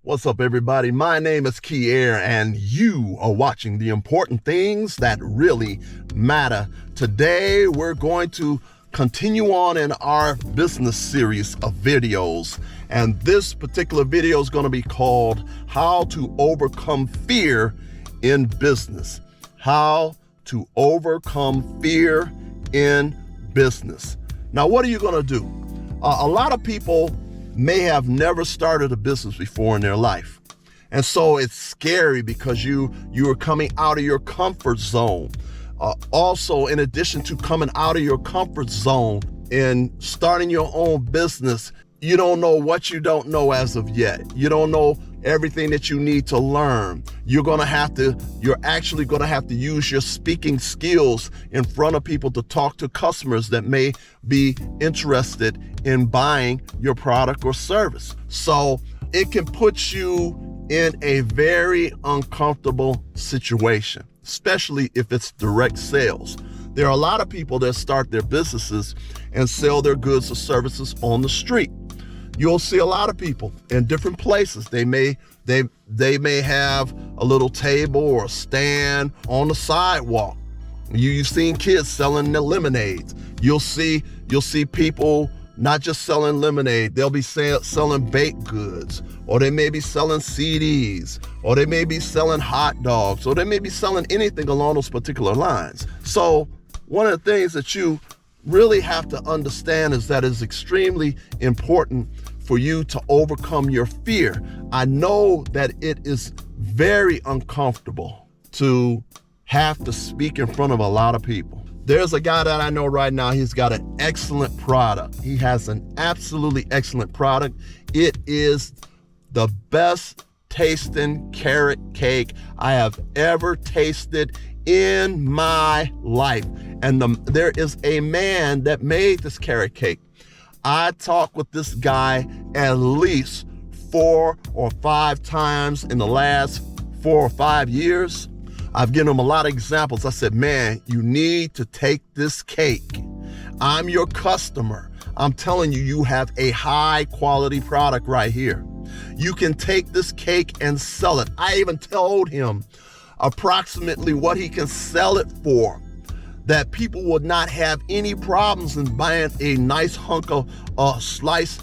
What's up, everybody? My name is Kier, and you are watching the important things that really matter. Today, we're going to continue on in our business series of videos, and this particular video is going to be called How to Overcome Fear in Business. How to overcome fear in business. Now, what are you going to do? A lot of people may have never started a business before in their life. And so it's scary because you are coming out of your comfort zone. Also, in addition to coming out of your comfort zone and starting your own business, you don't know what you don't know as of yet. You don't know everything that you need to learn. You're actually going to have to use your speaking skills in front of people to talk to customers that may be interested in buying your product or service. So it can put you in a very uncomfortable situation, especially if it's direct sales. There are a lot of people that start their businesses and sell their goods or services on the street. You'll see a lot of people in different places. They may have a little table or a stand on the sidewalk. You've seen kids selling their lemonades. You'll see people not just selling lemonade. They'll be selling baked goods, or they may be selling CDs, or they may be selling hot dogs, or they may be selling anything along those particular lines. So one of the things that you really have to understand is that it's extremely important for you to overcome your fear. I know that it is very uncomfortable to have to speak in front of a lot of people. There's a guy that I know right now, he's got an excellent product. He has an absolutely excellent product. It is the best tasting carrot cake I have ever tasted in my life. And there is a man that made this carrot cake. I talked with this guy at least 4 or 5 times in the last 4 or 5 years. I've given him a lot of examples. I said, man, you need to take this cake. I'm your customer. I'm telling you, you have a high quality product right here. You can take this cake and sell it. I even told him approximately what he can sell it for, that people would not have any problems in buying a nice hunk of slice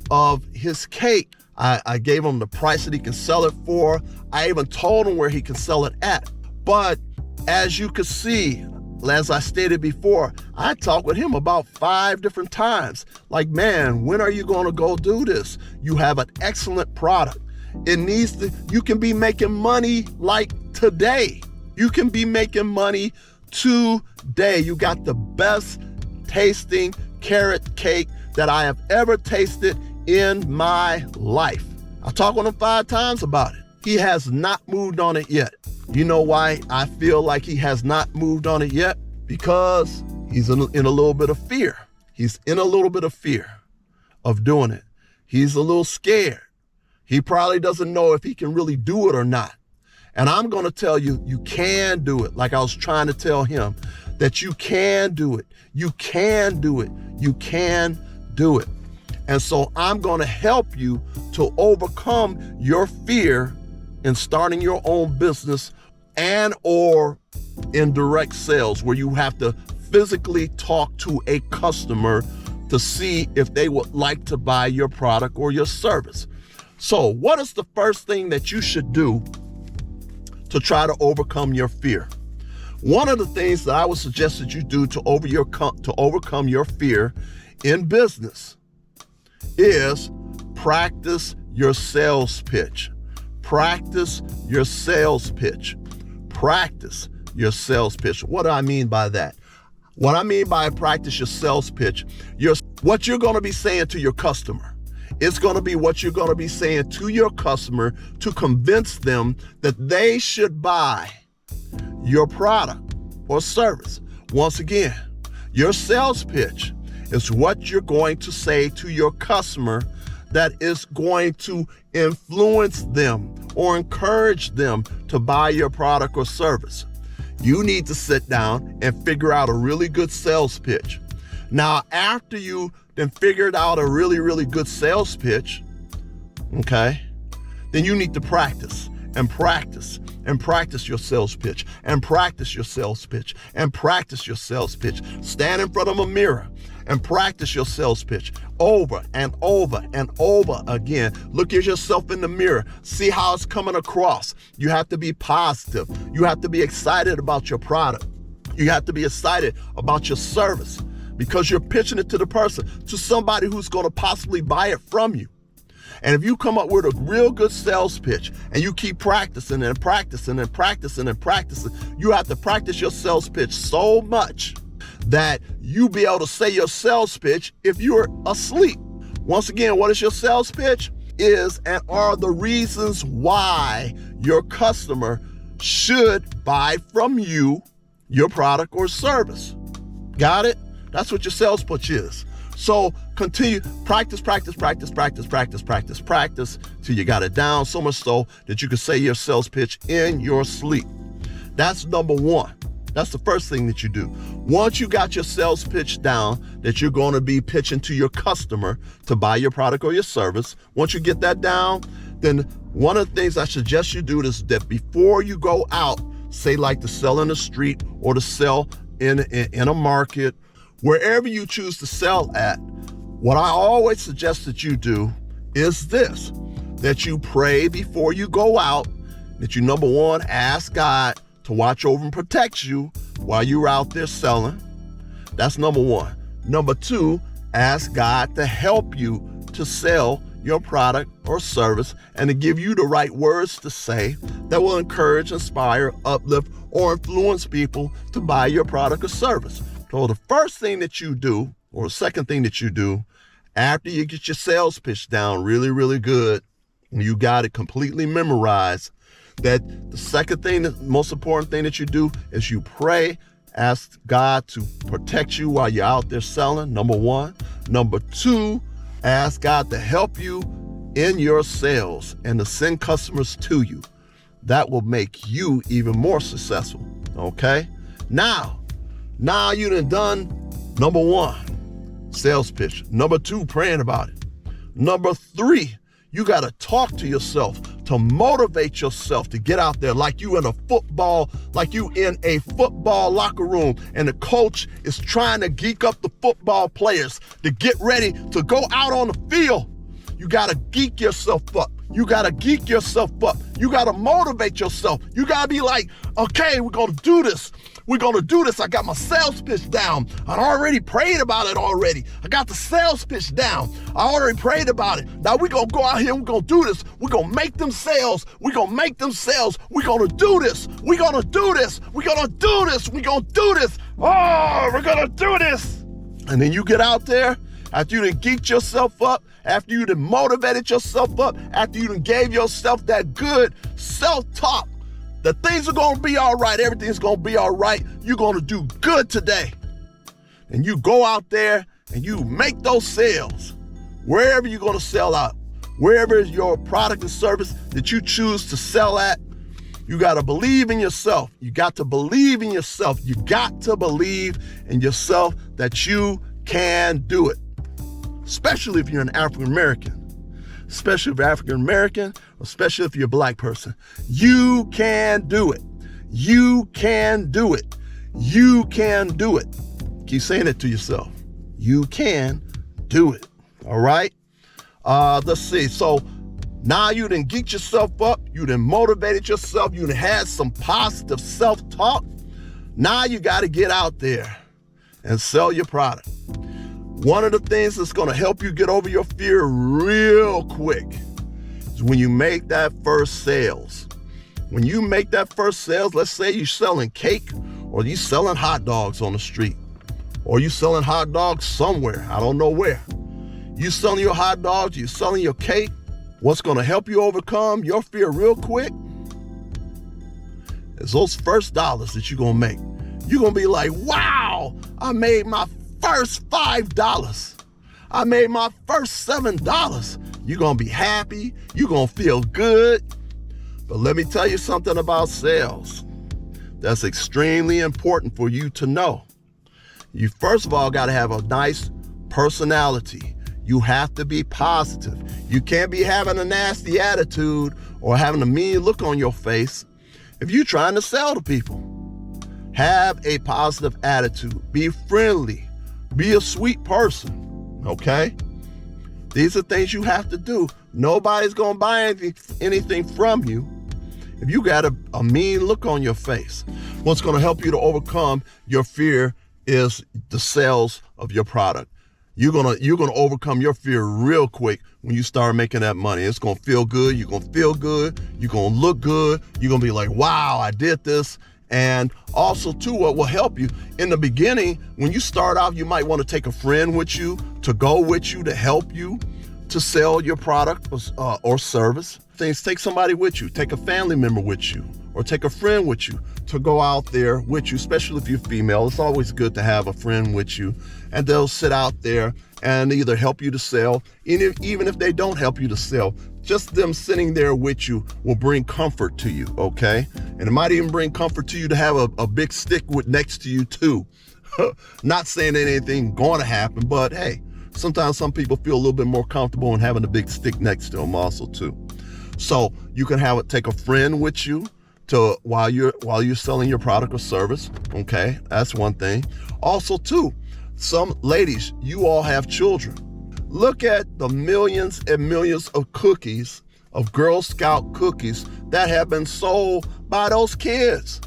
of his cake. I gave him the price that he can sell it for. I even told him where he can sell it at. But as you can see, as I stated before, I talked with him about 5 different times. Like, man, when are you going to go do this? You have an excellent product. You can be making money like today. You can be making money today. You got the best tasting carrot cake that I have ever tasted in my life. I talked with him 5 times about it. He has not moved on it yet. You know why I feel like he has not moved on it yet? Because he's in a little bit of fear. He's in a little bit of fear of doing it. He's a little scared. He probably doesn't know if he can really do it or not. And I'm going to tell you, you can do it. Like I was trying to tell him, that you can do it. You can do it. You can do it. And so I'm going to help you to overcome your fear in starting your own business and or in direct sales, where you have to physically talk to a customer to see if they would like to buy your product or your service. So what is the first thing that you should do to try to overcome your fear? One of the things that I would suggest that you do to overcome your fear in business is practice your sales pitch. Practice your sales pitch. Practice your sales pitch. What do I mean by that? What I mean by practice your sales pitch, what you're going to be saying to your customer. It's going to be what you're going to be saying to your customer to convince them that they should buy your product or service. Once again, your sales pitch is what you're going to say to your customer that is going to influence them or encourage them to buy your product or service. You need to sit down and figure out a really good sales pitch. Now, after you then figured out a really, really good sales pitch, okay, then you need to practice and practice and practice your sales pitch and practice your sales pitch and practice your sales pitch. Stand in front of a mirror and practice your sales pitch over and over and over again. Look at yourself in the mirror. See how it's coming across. You have to be positive. You have to be excited about your product. You have to be excited about your service because you're pitching it to the person, to somebody who's going to possibly buy it from you. And if you come up with a real good sales pitch and you keep practicing and practicing and practicing and practicing, you have to practice your sales pitch so much that you be able to say your sales pitch if you're asleep. Once again, what is your sales pitch? Is and are the reasons why your customer should buy from you your product or service. Got it? That's what your sales pitch is. So continue, practice till you got it down, so much so that you can say your sales pitch in your sleep. That's number one. That's the first thing that you do. Once you got your sales pitch down, that you're going to be pitching to your customer to buy your product or your service, once you get that down, then one of the things I suggest you do is that before you go out, say like to sell in the street or to sell in a market, wherever you choose to sell at, what I always suggest that you do is this, that you pray before you go out, that you, number one, ask God to watch over and protect you while you're out there selling. That's number one. Number two, ask God to help you to sell your product or service and to give you the right words to say that will encourage, inspire, uplift, or influence people to buy your product or service. So the first thing that you do, or the second thing that you do, after you get your sales pitch down really, really good, and you got it completely memorized, that the second thing, the most important thing that you do is you pray, ask God to protect you while you're out there selling, number one. Number two, ask God to help you in your sales and to send customers to you. That will make you even more successful, okay? Now you done number one, sales pitch. Number two, praying about it. Number three, you got to talk to yourself to motivate yourself to get out there like you in a football locker room and the coach is trying to geek up the football players to get ready to go out on the field. You got to geek yourself up. You got to geek yourself up. You got to motivate yourself. You got to be like, okay, we're going to do this. We're going to do this. I got my sales pitch down. I already prayed about it already. I got the sales pitch down. I already prayed about it. Now we're going to go out here and we're going to do this. We're going to make them sales. We're going to make them sales. We're going to do this. We're going to do this. We're going to do this. We're going to do this. Oh, we're going to do this. And then you get out there after you done geeked yourself up, after you done motivated yourself up, after you done gave yourself that good self-talk, that things are going to be all right. Everything's going to be all right. You're going to do good today. And you go out there and you make those sales wherever you're going to sell out, wherever is your product and service that you choose to sell at. You got to believe in yourself. You got to believe in yourself. You got to believe in yourself that you can do it, especially if you're an African American. Especially if you're African American, especially if you're a black person. You can do it. You can do it. You can do it. Keep saying it to yourself. You can do it. All right? Let's see. So now you done geeked yourself up. You done motivated yourself. You done had some positive self-talk. Now you got to get out there and sell your product. One of the things that's going to help you get over your fear real quick is when you make that first sales. When you make that first sales, let's say you're selling cake or you're selling hot dogs on the street or you're selling hot dogs somewhere, I don't know where. You selling your hot dogs, you're selling your cake. What's going to help you overcome your fear real quick is those first dollars that you're going to make. You're going to be like, wow, I made my first $5. I made my first $7. You're going to be happy. You're going to feel good. But let me tell you something about sales that's extremely important for you to know. You first of all got to have a nice personality. You have to be positive. You can't be having a nasty attitude or having a mean look on your face if you're trying to sell to people. Have a positive attitude. Be friendly. Be a sweet person, okay? These are things you have to do. Nobody's going to buy anything from you if you got a mean look on your face. What's going to help you to overcome your fear is the sales of your product. You're gonna overcome your fear real quick when you start making that money. It's gonna feel good. You're gonna feel good. You're gonna look good. You're gonna be like, wow, I did this. And also, too, what will help you in the beginning, when you start out, you might want to take a friend with you to go with you to help you to sell your product or service. Take somebody with you, take a family member with you, or take a friend with you to go out there with you, especially if you're female. It's always good to have a friend with you, and they'll sit out there and either help you to sell, even if they don't help you to sell. Just them sitting there with you will bring comfort to you, okay? And it might even bring comfort to you to have a big stick next to you too. Not saying that anything going to happen, but hey, sometimes some people feel a little bit more comfortable in having a big stick next to them also too. So you can take a friend with you while you're selling your product or service, okay? That's one thing. Also too, some ladies, you all have children. Look at the millions and millions of cookies, of Girl Scout cookies that have been sold by those kids.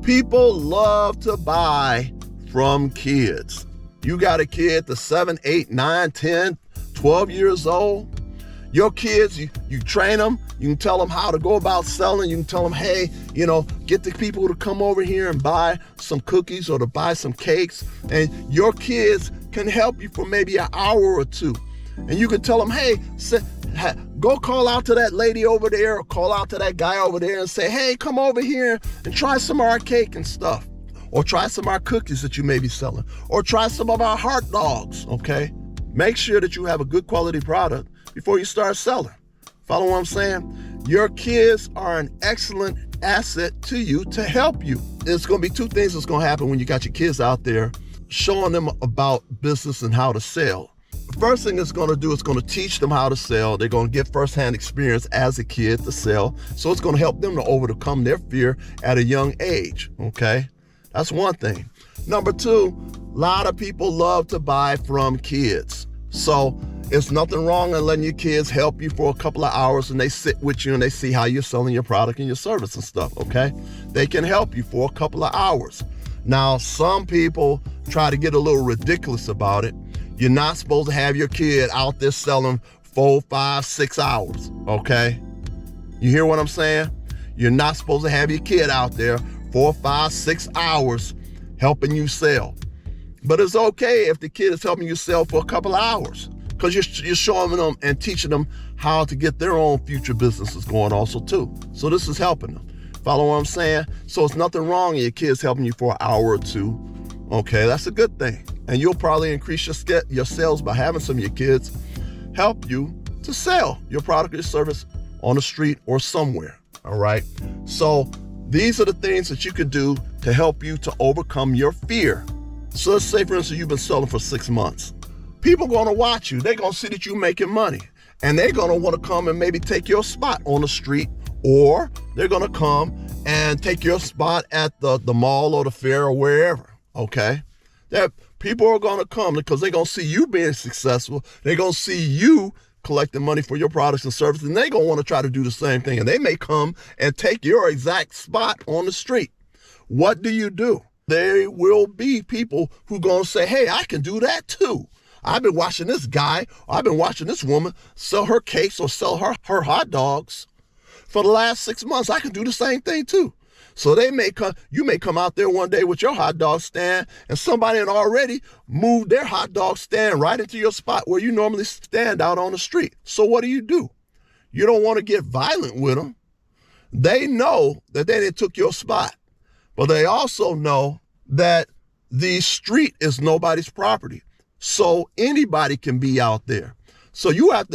People love to buy from kids. You got a kid that's 7, 8, 9, 10, 12 years old. Your kids, you train them, you can tell them how to go about selling, you can tell them, hey, get the people to come over here and buy some cookies or to buy some cakes, and your kids can help you for maybe an hour or two. And you can tell them, hey, go call out to that lady over there or call out to that guy over there and say, hey, come over here and try some of our cake and stuff. Or try some of our cookies that you may be selling. Or try some of our hot dogs, okay? Make sure that you have a good quality product before you start selling. Follow what I'm saying? Your kids are an excellent asset to you to help you. There's going to be two things that's going to happen when you got your kids out there showing them about business and how to sell. The first thing it's going to do is going to teach them how to sell. They're going to get firsthand experience as a kid to sell. So it's going to help them to overcome their fear at a young age, okay? That's one thing. Number two, a lot of people love to buy from kids. So it's nothing wrong in letting your kids help you for a couple of hours and they sit with you and they see how you're selling your product and your service and stuff, okay? They can help you for a couple of hours. Now, some people try to get a little ridiculous about it. You're not supposed to have your kid out there selling 4, 5, 6 hours, okay? You hear what I'm saying? You're not supposed to have your kid out there 4, 5, 6 hours helping you sell. But it's okay if the kid is helping you sell for a couple of hours, because you're showing them and teaching them how to get their own future businesses going also too. So this is helping them. Follow what I'm saying? So it's nothing wrong in your kids helping you for an hour or two. Okay, that's a good thing. And you'll probably increase your sales by having some of your kids help you to sell your product or your service on the street or somewhere, all right? So these are the things that you can do to help you to overcome your fear. So let's say, for instance, you've been selling for 6 months. People are going to watch you. They're going to see that you're making money. And they're going to want to come and maybe take your spot on the street, or they're going to come and take your spot at the mall or the fair or wherever, okay? That people are going to come because they're going to see you being successful. They're going to see you collecting money for your products and services, and they're going to want to try to do the same thing. And they may come and take your exact spot on the street. What do? There will be people who are going to say, hey, I can do that too. I've been watching this guy, or I've been watching this woman sell her cakes or sell her hot dogs for the last 6 months. I can do the same thing too. So you may come out there one day with your hot dog stand, and somebody had already moved their hot dog stand right into your spot where you normally stand out on the street. So what do? You don't want to get violent with them. They know that they didn't took your spot, but they also know that the street is nobody's property. So anybody can be out there. So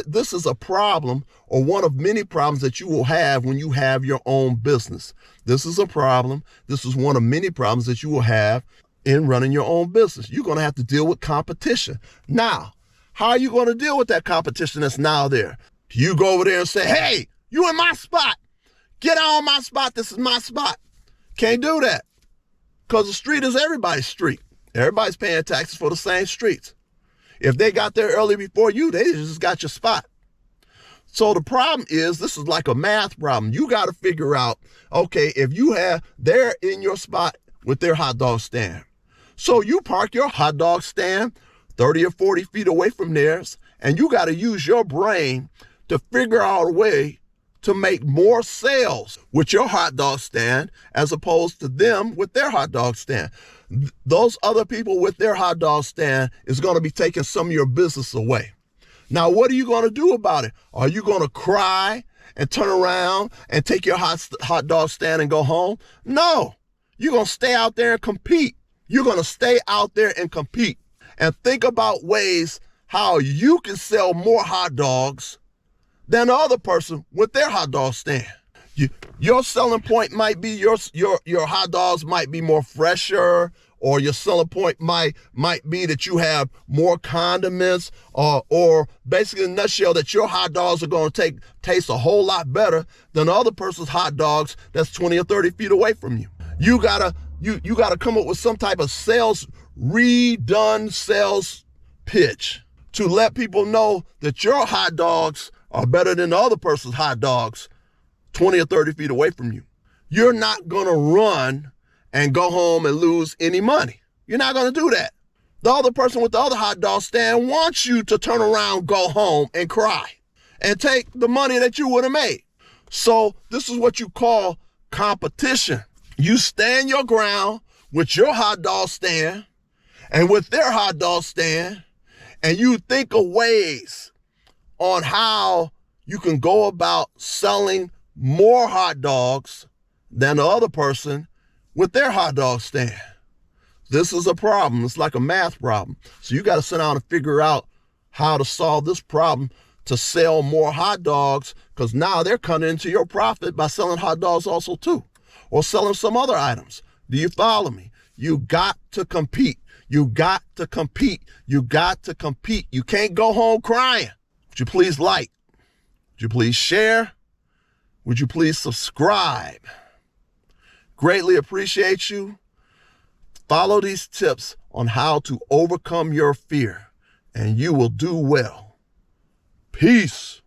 this is a problem, or one of many problems that you will have when you have your own business. This is a problem. This is one of many problems that you will have in running your own business. You're going to have to deal with competition. Now, how are you going to deal with that competition that's now there? You go over there and say, hey, You in my spot. Get on my spot. This is my spot. Can't do that. Because the street is everybody's street. Everybody's paying taxes for the same streets. If they got there early before you, they just got your spot. So the problem is, this is like a math problem. You got to figure out, okay, if they're in your spot with their hot dog stand. So you park your hot dog stand 30 or 40 feet away from theirs, and you got to use your brain to figure out a way to make more sales with your hot dog stand as opposed to them with their hot dog stand. Those other people with their hot dog stand is going to be taking some of your business away. Now, what are you going to do about it? Are you going to cry and turn around and take your hot dog stand and go home? No, you're going to stay out there and compete. You're going to stay out there and compete and think about ways how you can sell more hot dogs than the other person with their hot dog stand. Your selling point might be your hot dogs might be more fresher, or your selling point might be that you have more condiments, or basically in a nutshell that your hot dogs are going to taste a whole lot better than the other person's hot dogs that's 20 or 30 feet away from you. You gotta come up with some type of redone sales pitch to let people know that your hot dogs are better than the other person's hot dogs 20 or 30 feet away from you. You're not gonna run and go home and lose any money. You're not gonna do that. The other person with the other hot dog stand wants you to turn around, go home and cry and take the money that you would have made. So this is what you call competition. You stand your ground with your hot dog stand and with their hot dog stand, and you think of ways on how you can go about selling more hot dogs than the other person with their hot dog stand. This is a problem. It's like a math problem. So you got to sit down and figure out how to solve this problem to sell more hot dogs, because now they're cutting into your profit by selling hot dogs also too, or selling some other items. Do you follow me? You got to compete. You got to compete. You got to compete. You can't go home crying. Would you please like? Would you please share? Would you please subscribe? Greatly appreciate you. Follow these tips on how to overcome your fear, and you will do well. Peace.